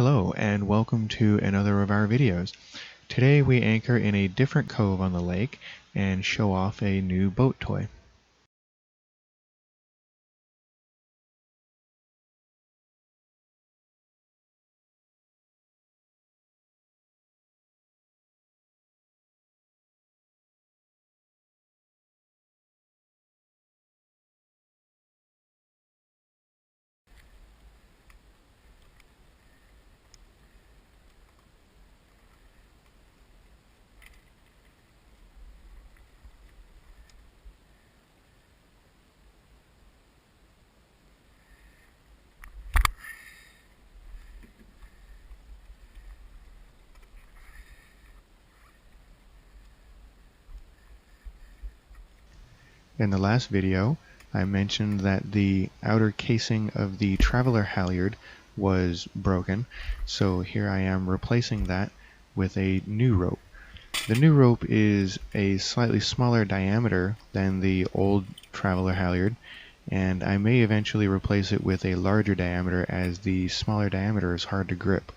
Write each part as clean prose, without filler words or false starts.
Hello and welcome to another of our videos. Today we anchor in a different cove on the lake and show off a new boat toy. In the last video, I mentioned that the outer casing of the Traveler halyard was broken, so here I am replacing that with a new rope. The new rope is a slightly smaller diameter than the old Traveler halyard, and I may eventually replace it with a larger diameter as the smaller diameter is hard to grip.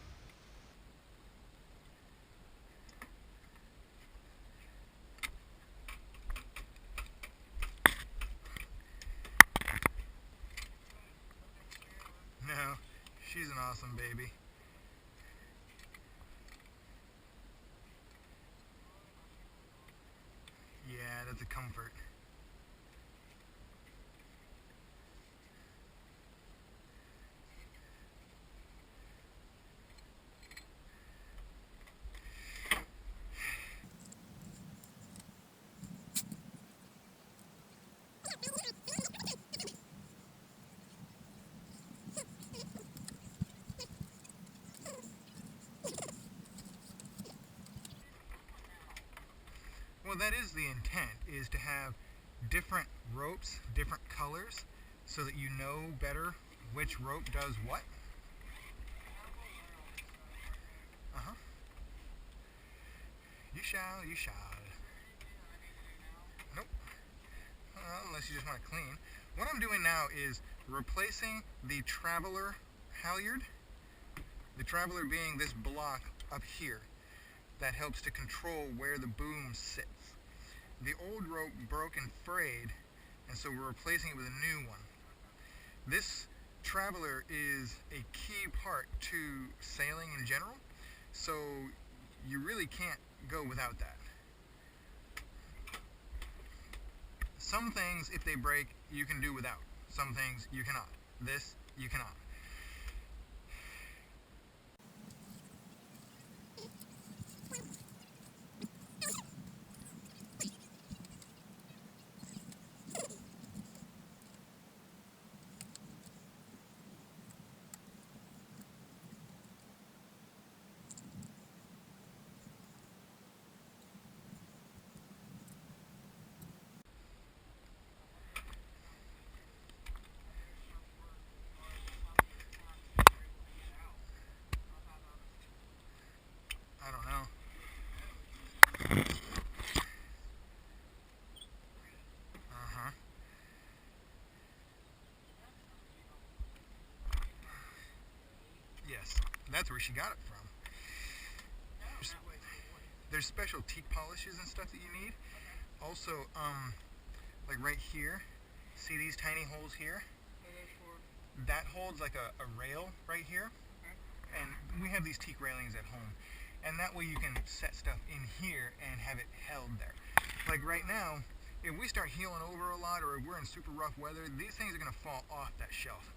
No, she's an awesome baby. Yeah, that's a comfort. Well, that is the intent, is to have different ropes, different colors, so that you know better which rope does what. Uh-huh. You shall, you shall. Nope. Unless you just want to clean. What I'm doing now is replacing the Traveler halyard. The Traveler being this block up here that helps to control where the boom sits. The old rope broke and frayed, and so we're replacing it with a new one. This Traveler is a key part to sailing in general, so you really can't go without that. Some things, if they break, you can do without. Some things you cannot. This, you cannot. I don't know. Uh-huh. Yes, that's where she got it from. There's special teak polishes and stuff that you need. Also, like right here, see these tiny holes here? That holds like a rail right here. And we have these teak railings at home. And that way you can set stuff in here and have it held there. Like right now, if we start heeling over a lot or if we're in super rough weather, these things are going to fall off that shelf.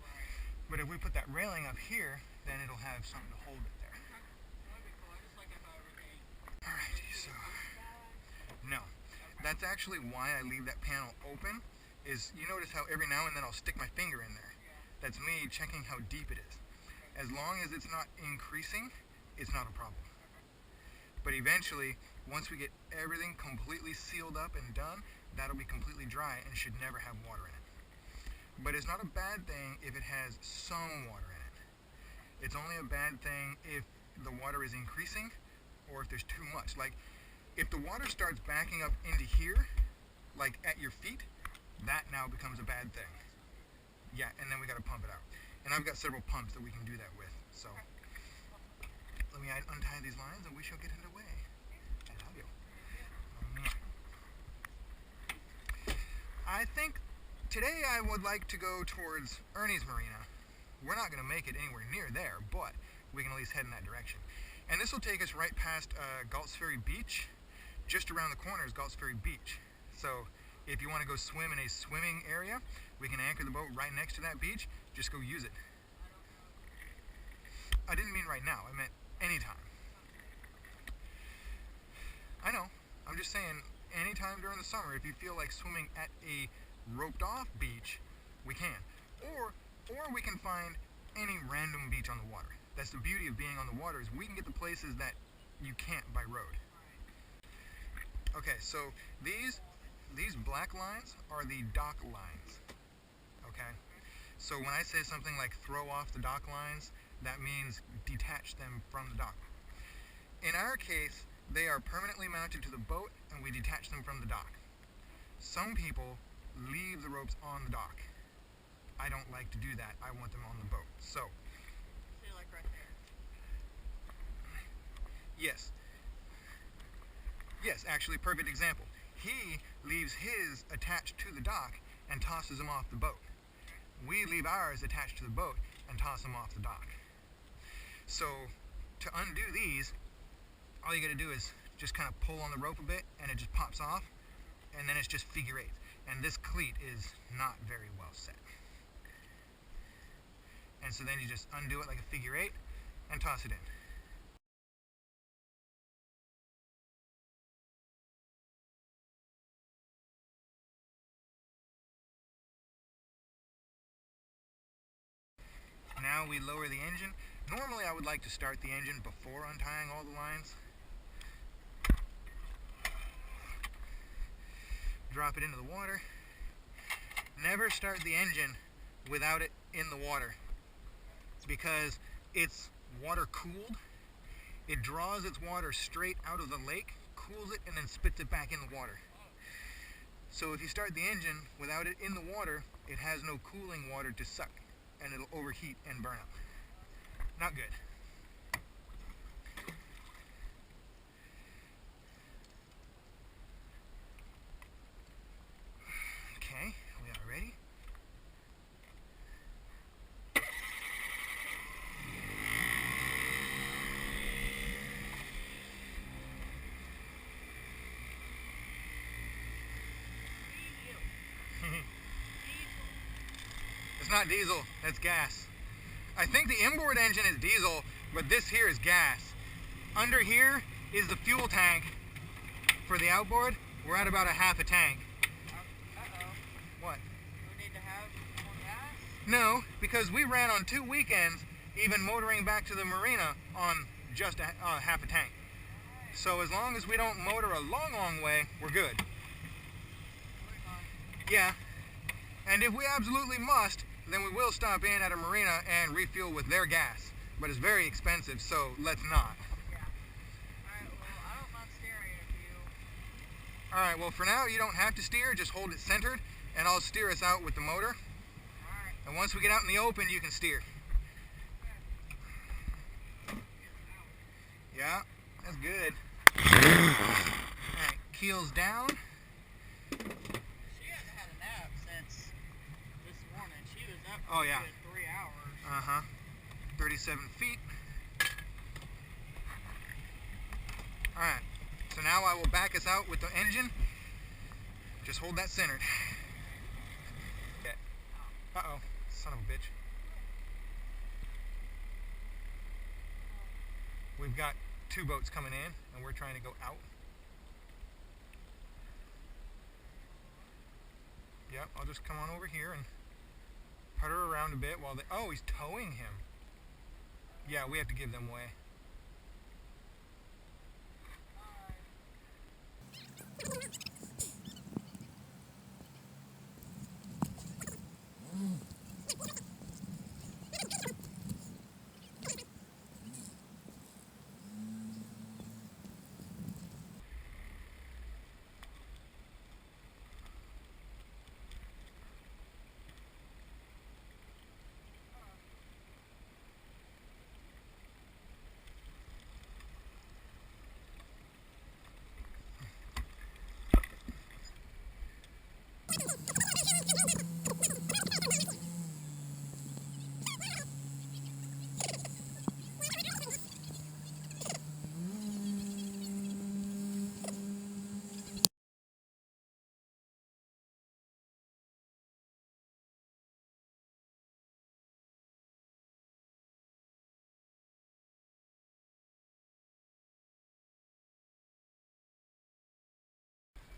But if we put that railing up here, then it'll have something to hold it there. Alright, so no. That's actually why I leave that panel open, is you notice how every now and then I'll stick my finger in there. That's me checking how deep it is. As long as it's not increasing, it's not a problem. But eventually, once we get everything completely sealed up and done, that'll be completely dry and should never have water in it. But it's not a bad thing if it has some water in it. It's only a bad thing if the water is increasing or if there's too much. Like, if the water starts backing up into here, like at your feet, that now becomes a bad thing. Yeah, and then we got to pump it out. And I've got several pumps that we can do that with, so. me untie these lines and we shall get underway. I love you. I think today I would like to go towards Ernie's Marina. We're not going to make it anywhere near there, but we can at least head in that direction. And this will take us right past Galt's Ferry Beach. Just around the corner is Galt's Ferry Beach. So if you want to go swim in a swimming area, we can anchor the boat right next to that beach. Just go use it. I didn't mean right now. I meant anytime. I know. I'm just saying anytime during the summer, if you feel like swimming at a roped off beach, we can. Or we can find any random beach on the water. That's the beauty of being on the water, is we can get the places that you can't by road. Okay, so these black lines are the dock lines. Okay? So when I say something like throw off the dock lines, that means detach them from the dock. In our case, they are permanently mounted to the boat and we detach them from the dock. Some people leave the ropes on the dock. I don't like to do that. I want them on the boat. So like right there. Yes. Yes, actually, perfect example. He leaves his attached to the dock and tosses them off the boat. We leave ours attached to the boat and toss them off the dock. So to undo these, all you got to do is just kind of pull on the rope a bit and it just pops off, and then it's just figure eight. And this cleat is not very well set. And so then you just undo it like a figure eight and toss it in. Now we lower the engine. Normally I would like to start the engine before untying all the lines. Drop it into the water. Never start the engine without it in the water, because it's water cooled. It draws its water straight out of the lake, cools it, and then spits it back in the water. So if you start the engine without it in the water, it has no cooling water to suck, and it'll overheat and burn up. Not good. Okay, we are ready. It's not diesel, that's gas. I think the inboard engine is diesel, but this here is gas. Under here is the fuel tank for the outboard. We're at about a half a tank. Uh-oh. What? Do we need to have more gas? No, because we ran on 2 weekends, even motoring back to the marina on just half a tank. So as long as we don't motor a long way, we're good. Yeah. And if we absolutely must, then we will stop in at a marina and refuel with their gas. But it's very expensive, so let's not. Yeah. Alright, well, I don't mind steering if you... Alright, well for now you don't have to steer, just hold it centered, and I'll steer us out with the motor. Alright. And once we get out in the open, you can steer. Yeah, that's good. Alright, keels down. She hasn't had a nap since this morning. She was up Oh, for yeah. 3 hours. Uh-huh. 37 feet. Alright, so now I will back us out with the engine. Just hold that centered. Okay. Uh-oh, son of a bitch. We've got 2 boats coming in, and we're trying to go out. Yep, I'll just come on over here and putter around a bit while they... Oh, he's towing him. Yeah, we have to give them way.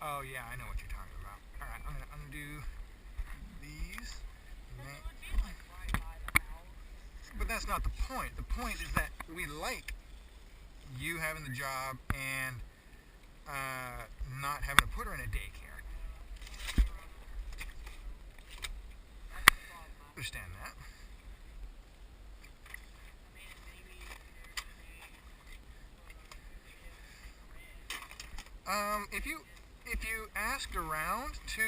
Oh yeah, I know what you're talking about. Alright, I'm gonna undo these. It would be like right by the house. But that's not the point. The point is that we like you having the job and not having to put her in a daycare. That's the problem. Understand that. I mean, maybe If you asked around to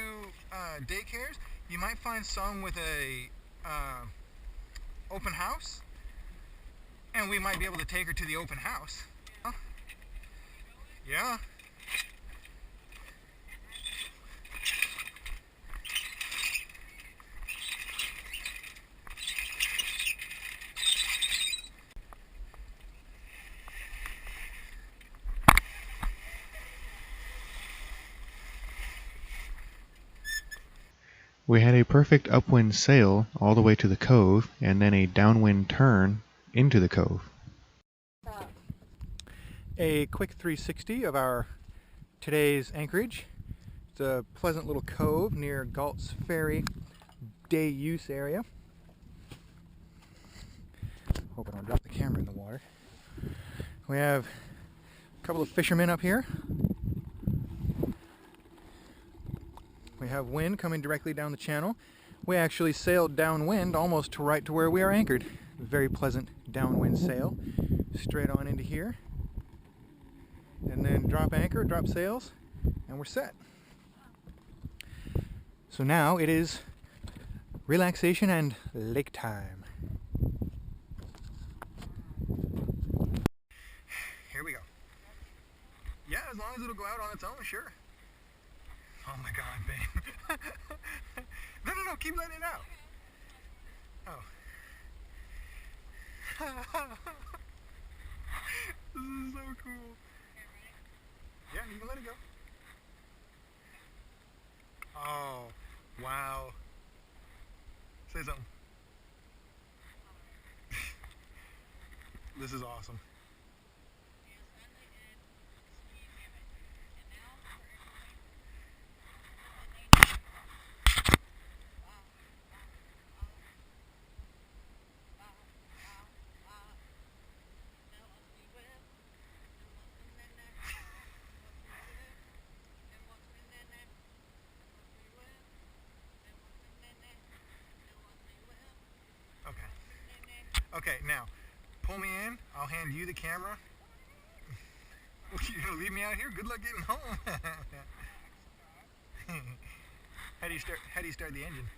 daycares, you might find some with a open house, and we might be able to take her to the open house. Huh? Yeah. We had a perfect upwind sail all the way to the cove, and then a downwind turn into the cove. A quick 360 of our today's anchorage. It's a pleasant little cove near Galt's Ferry day use area. Hope I don't drop the camera in the water. We have a couple of fishermen up here. We have wind coming directly down the channel. We actually sailed downwind almost right to where we are anchored. Very pleasant downwind sail. Straight on into here. And then drop anchor, drop sails, and we're set. So now it is relaxation and lake time. Here we go. Yeah, as long as it'll go out on its own, sure. Oh my god, babe. No, keep letting it out. Oh. This is so cool. Yeah, you can let it go. Oh, wow. Say something. This is awesome. Okay, now, pull me in. I'll hand you the camera. You're gonna leave me out here? Good luck getting home. How do you start the engine?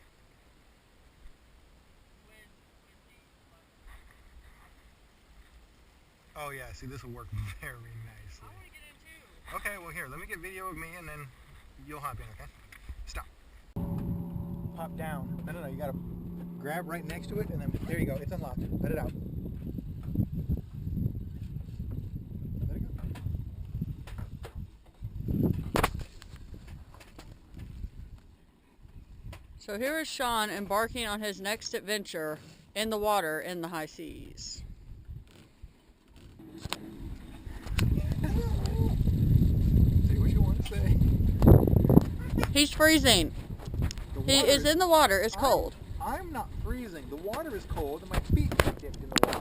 Oh yeah, see, this will work very nicely. I want to get in too. Okay, well here, let me get video of me and then you'll hop in, okay? Stop. Hop down. No, you gotta grab right next to it and then, there you go, it's unlocked. Let it out. Let it go. So here is Sean embarking on his next adventure in the water in the high seas. Say what you want to say. He's freezing. He is in the water. It's cold. I'm not freezing. The water is cold and my feet are dipped in the water.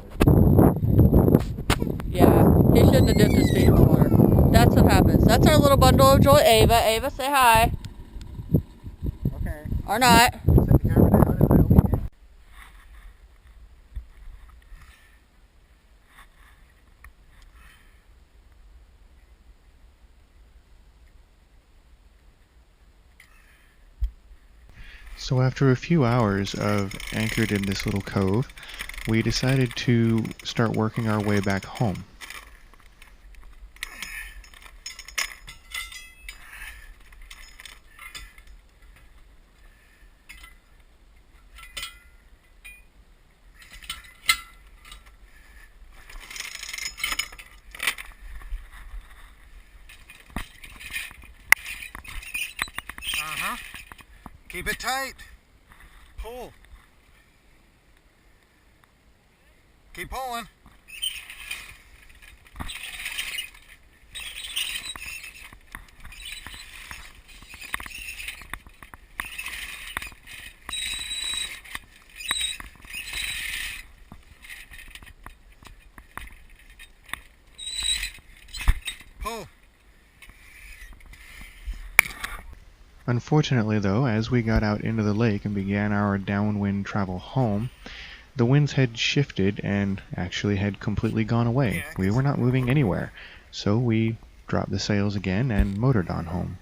Yeah, he shouldn't have dipped his feet in the water. That's what happens. That's our little bundle of joy, Ava. Ava, say hi. Okay. Or not. Set the camera down and reel me in. So after a few hours of anchored in this little cove, we decided to start working our way back home. Keep it tight. Pull. Keep pulling. Pull. Unfortunately, though, as we got out into the lake and began our downwind travel home, the winds had shifted and actually had completely gone away. Yeah, We were not moving anywhere, so we dropped the sails again and motored on home.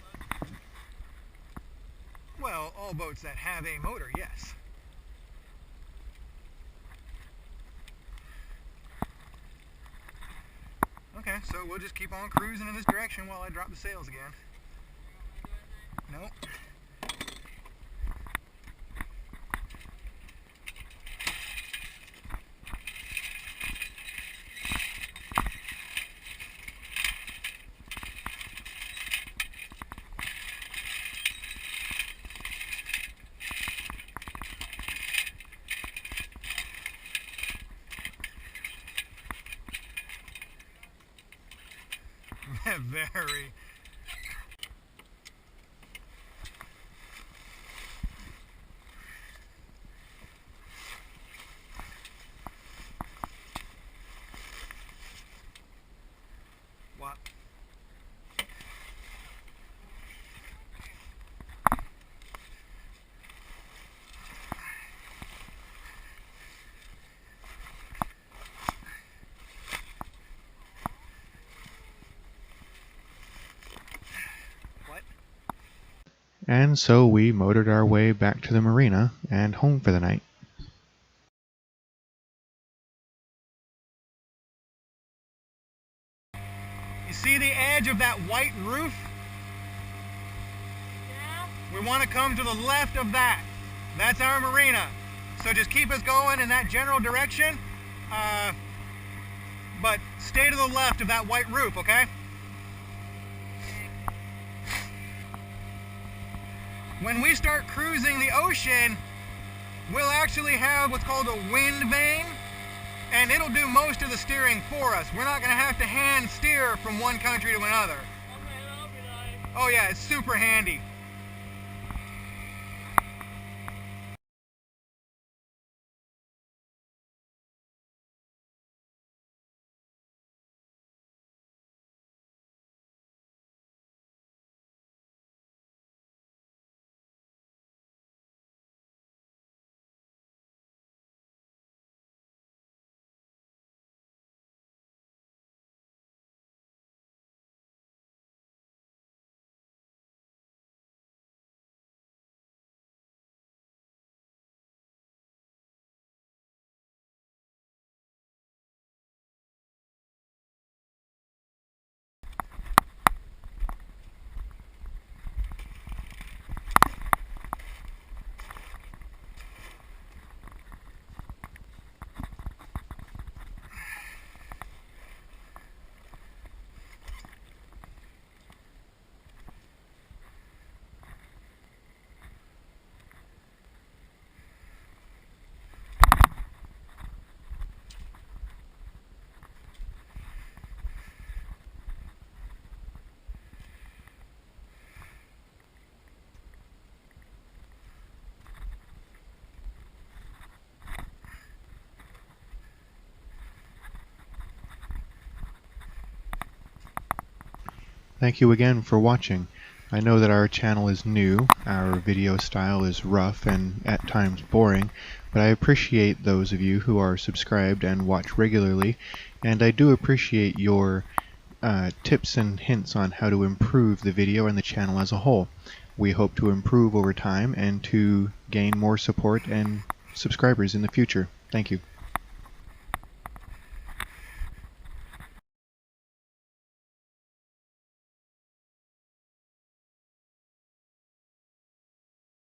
Well, all boats that have a motor, yes. Okay, so we'll just keep on cruising in this direction while I drop the sails again. Nope. Very. What? And so we motored our way back to the marina and home for the night. You see the edge of that white roof? Yeah. We want to come to the left of that. That's our marina. So just keep us going in that general direction. But stay to the left of that white roof, okay? When we start cruising the ocean, we'll actually have what's called a wind vane, and it'll do most of the steering for us. We're not going to have to hand steer from one country to another. Okay, that'll be nice. Oh yeah, it's super handy. Thank you again for watching. I know that our channel is new, our video style is rough and at times boring, but I appreciate those of you who are subscribed and watch regularly, and I do appreciate your tips and hints on how to improve the video and the channel as a whole. We hope to improve over time and to gain more support and subscribers in the future. Thank you.